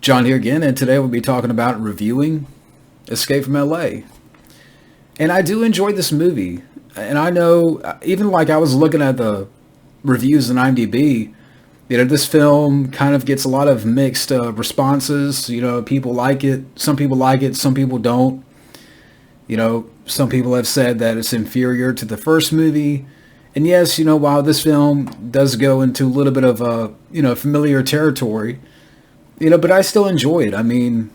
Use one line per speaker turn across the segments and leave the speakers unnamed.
John here again, and today we'll be talking about reviewing Escape from LA. And I do enjoy this movie. And I know, even like I was looking at the reviews on IMDb, this film kind of gets a lot of mixed responses. People like it, some people don't. Some people have said that it's inferior to the first movie. And yes, while this film does go into a little bit of familiar territory, but I still enjoy it. I mean,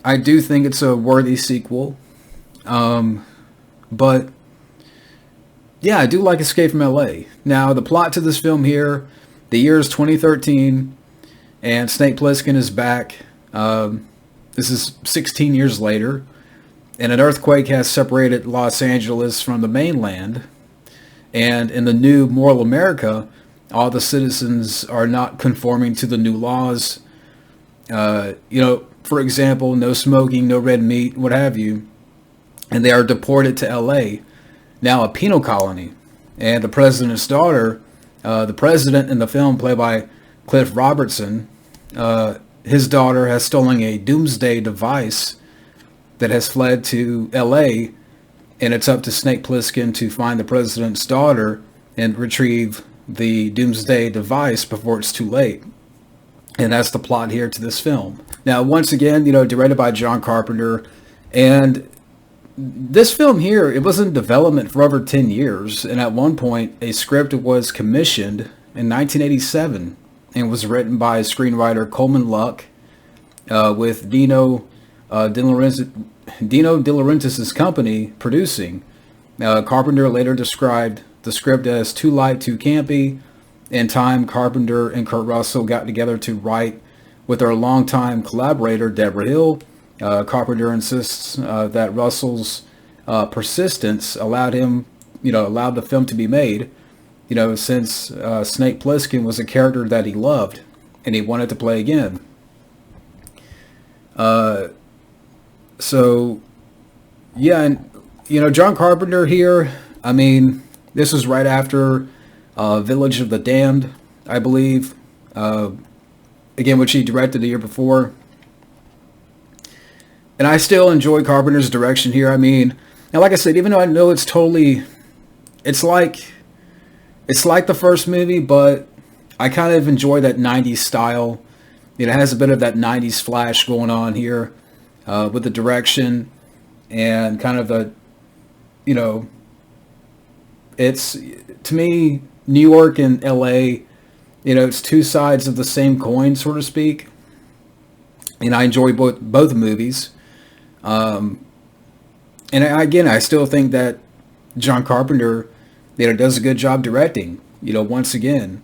I do think it's a worthy sequel. But yeah, I do like Escape from LA. Now, the plot to this film here, the year is 2013, and Snake Plissken is back. This is 16 years later, and an earthquake has separated Los Angeles from the mainland. And in the new moral America, all the citizens are not conforming to the new laws. For example, no smoking, no red meat, what have you. And they are deported to LA, now a penal colony. And the president's daughter, the president in the film played by Cliff Robertson, his daughter has stolen a doomsday device that has fled to LA, and it's up to Snake Plissken to find the president's daughter and retrieve the doomsday device before it's too late. And that's the plot here to this film. Now, once again, directed by John Carpenter, and this film here, it was in development for over 10 years, and at one point, a script was commissioned in 1987 and was written by screenwriter Coleman Luck with Dino De Laurentiis' company producing. Carpenter later described the script as too light, too campy. In time, Carpenter and Kurt Russell got together to write with their longtime collaborator, Deborah Hill. Carpenter insists that Russell's persistence allowed the film to be made, since Snake Plissken was a character that he loved and he wanted to play again. So, yeah, and, John Carpenter here, I mean, this was right after Village of the Damned, I believe, again, which he directed the year before. And I still enjoy Carpenter's direction here. I mean, and like I said, even though I know it's like the first movie, but I kind of enjoy that 90s style. It has a bit of that 90s flash going on here with the direction and kind of the, it's, to me, New York and LA, it's two sides of the same coin, so to speak. And I enjoy both movies. And I still think that John Carpenter, does a good job directing, once again.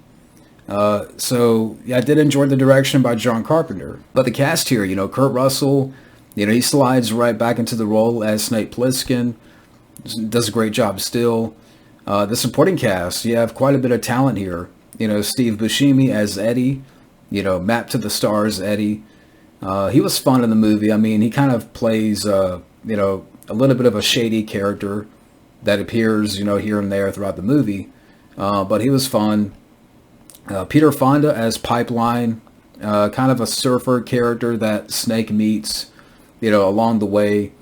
So yeah, I did enjoy the direction by John Carpenter. But the cast here, Kurt Russell, he slides right back into the role as Snake Plissken, does a great job still. The supporting cast, you have quite a bit of talent here. Steve Buscemi as Eddie, Mapped to the Stars Eddie. He was fun in the movie. I mean, he kind of plays, a little bit of a shady character that appears, here and there throughout the movie. But he was fun. Peter Fonda as Pipeline, kind of a surfer character that Snake meets, along the way. It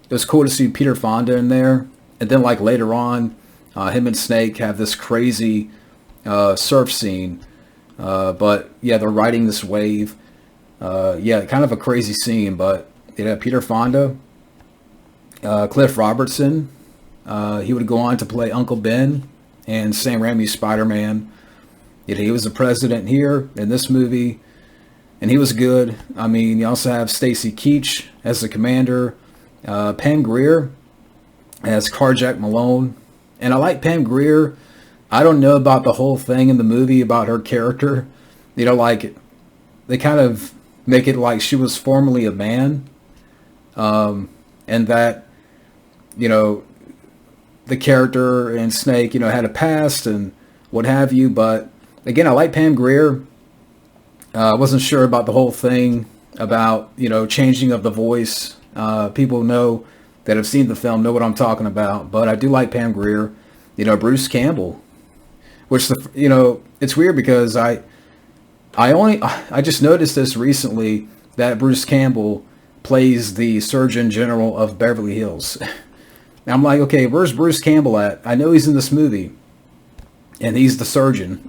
was cool to see Peter Fonda in there. And then, like, later on, him and Snake have this crazy surf scene. But, yeah, they're riding this wave. Yeah, kind of a crazy scene, but Peter Fonda, Cliff Robertson, he would go on to play Uncle Ben and Sam Raimi's Spider-Man. He was the president here in this movie, and he was good. I mean, you also have Stacy Keach as the commander, Pam Grier as Carjack Malone, and I like Pam Grier. I don't know about the whole thing in the movie about her character. Like, they kind of make it like she was formerly a man, and that, the character in Snake, had a past and what have you. But again, I like Pam Grier. I wasn't sure about the whole thing about, changing of the voice. People know that have seen the film know what I'm talking about, but I do like Pam Grier. Bruce Campbell, which it's weird because I I just noticed this recently that Bruce Campbell plays the Surgeon General of Beverly Hills. And I'm like, okay, where's Bruce Campbell at? I know he's in this movie, and he's the surgeon.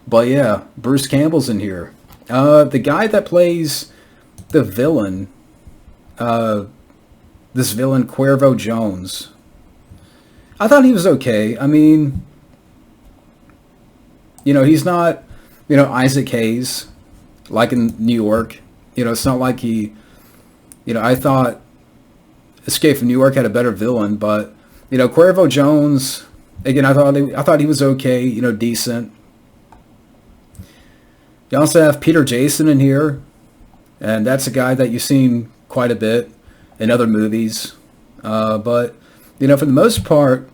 But yeah, Bruce Campbell's in here. The guy that plays the villain, this villain Cuervo Jones, I thought he was okay. I mean, he's not, Isaac Hayes, like in New York. It's not like he, I thought Escape from New York had a better villain, but, Cuervo Jones, again, I thought he was okay, decent. You also have Peter Jason in here, and that's a guy that you've seen quite a bit in other movies. But, for the most part,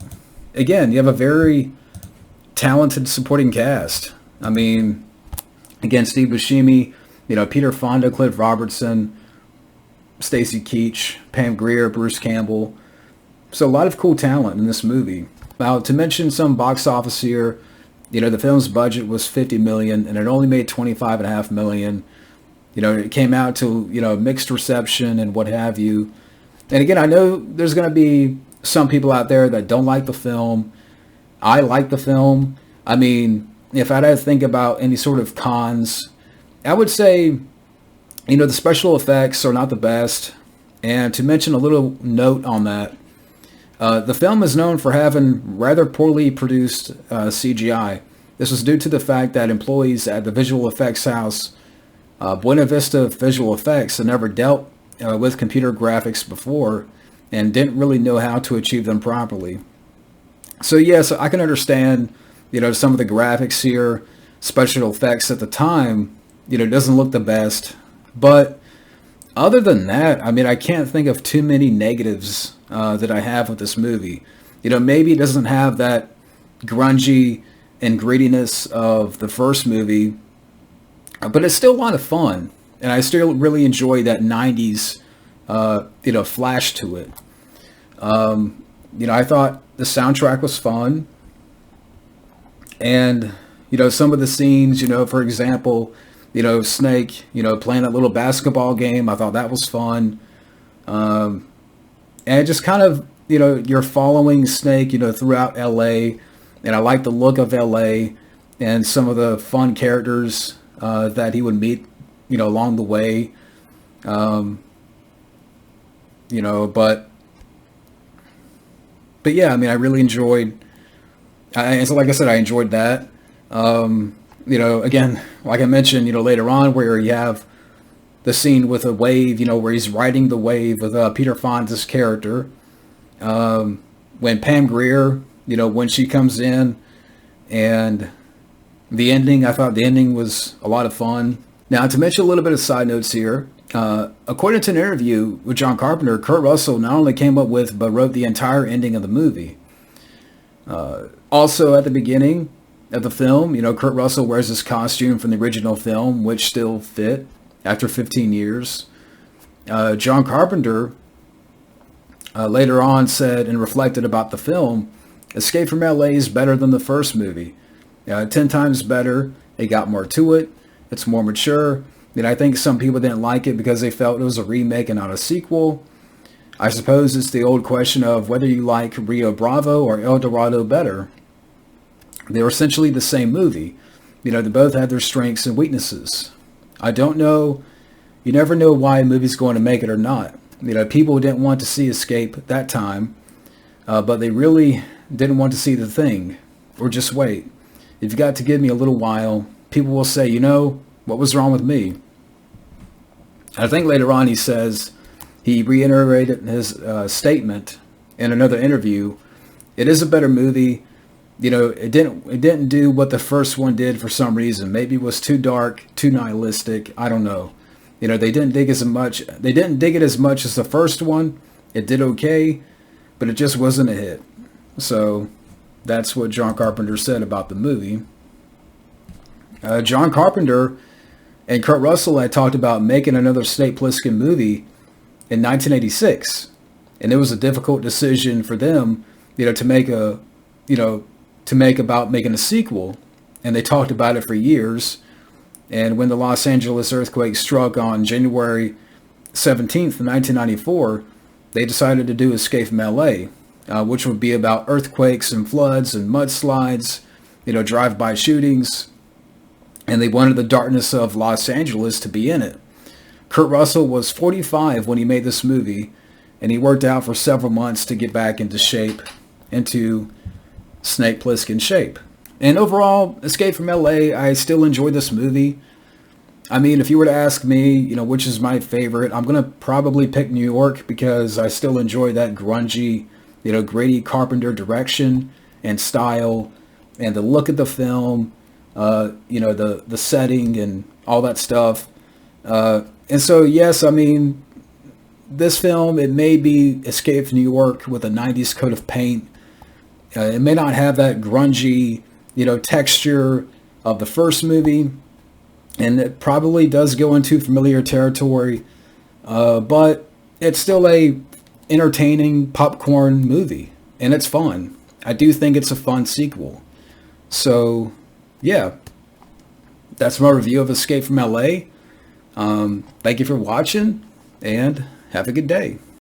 again, you have a very talented supporting cast. I mean, again, Steve Buscemi, Peter Fonda, Cliff Robertson, Stacy Keach, Pam Grier, Bruce Campbell. So a lot of cool talent in this movie. Now, to mention some box office here, the film's budget was $50 million, and it only made $25.5 million. It came out to, mixed reception and what have you. And again, I know there's going to be some people out there that don't like the film. I like the film. I mean, if I had to think about any sort of cons, I would say, the special effects are not the best. And to mention a little note on that, the film is known for having rather poorly produced CGI. This was due to the fact that employees at the visual effects house, Buena Vista Visual Effects, had never dealt with computer graphics before and didn't really know how to achieve them properly. So yes, I can understand, some of the graphics here, special effects at the time, doesn't look the best. But other than that, I mean, I can't think of too many negatives that I have with this movie. Maybe it doesn't have that grungy and grittiness of the first movie, but it's still a lot of fun. And I still really enjoy that 90s, flash to it. I thought the soundtrack was fun. And, some of the scenes, for example, Snake, playing that little basketball game, I thought that was fun. And just kind of, you're following Snake, throughout LA. And I like the look of LA and some of the fun characters that he would meet, along the way. But yeah, I mean, I really enjoyed, and so like I said, I enjoyed that. Again, like I mentioned, later on where you have the scene with a wave, where he's riding the wave with Peter Fonda's character. When Pam Grier, when she comes in, and the ending, I thought the ending was a lot of fun. Now, to mention a little bit of side notes here, according to an interview with John Carpenter, Kurt Russell not only came up with, but wrote the entire ending of the movie. Also, at the beginning of the film, Kurt Russell wears his costume from the original film, which still fit after 15 years. John Carpenter later on said and reflected about the film, Escape from LA is better than the first movie. 10 times better. It got more to it. It's more mature. I think some people didn't like it because they felt it was a remake and not a sequel. I suppose it's the old question of whether you like Rio Bravo or El Dorado better. They were essentially the same movie. They both had their strengths and weaknesses. I don't know. You never know why a movie's going to make it or not. People didn't want to see Escape at that time, but they really didn't want to see The Thing, or just wait. If you got to give me a little while, people will say, what was wrong with me? I think later on he reiterated his statement in another interview. It is a better movie. It didn't do what the first one did for some reason. Maybe it was too dark, too nihilistic. I don't know. They didn't dig as much. They didn't dig it as much as the first one. It did okay, but it just wasn't a hit. So that's what John Carpenter said about the movie. John Carpenter and Kurt Russell had talked about making another Snake Plissken movie in 1986, and it was a difficult decision for them, to make about making a sequel, and they talked about it for years. And when the Los Angeles earthquake struck on January 17th, 1994, they decided to do Escape from LA, which would be about earthquakes and floods and mudslides, drive-by shootings, and they wanted the darkness of Los Angeles to be in it. Kurt Russell was 45 when he made this movie, and he worked out for several months to get back into Snake Plissken shape. And overall, Escape from LA, I still enjoy this movie. I mean, if you were to ask me, which is my favorite, I'm going to probably pick New York because I still enjoy that grungy, Grady Carpenter direction and style and the look of the film, the setting and all that stuff. And so, yes, I mean, this film, it may be Escape from New York with a 90s coat of paint. It may not have that grungy, texture of the first movie. And it probably does go into familiar territory. But it's still a entertaining popcorn movie. And it's fun. I do think it's a fun sequel. So, yeah. That's my review of Escape from LA. Thank you for watching, and have a good day.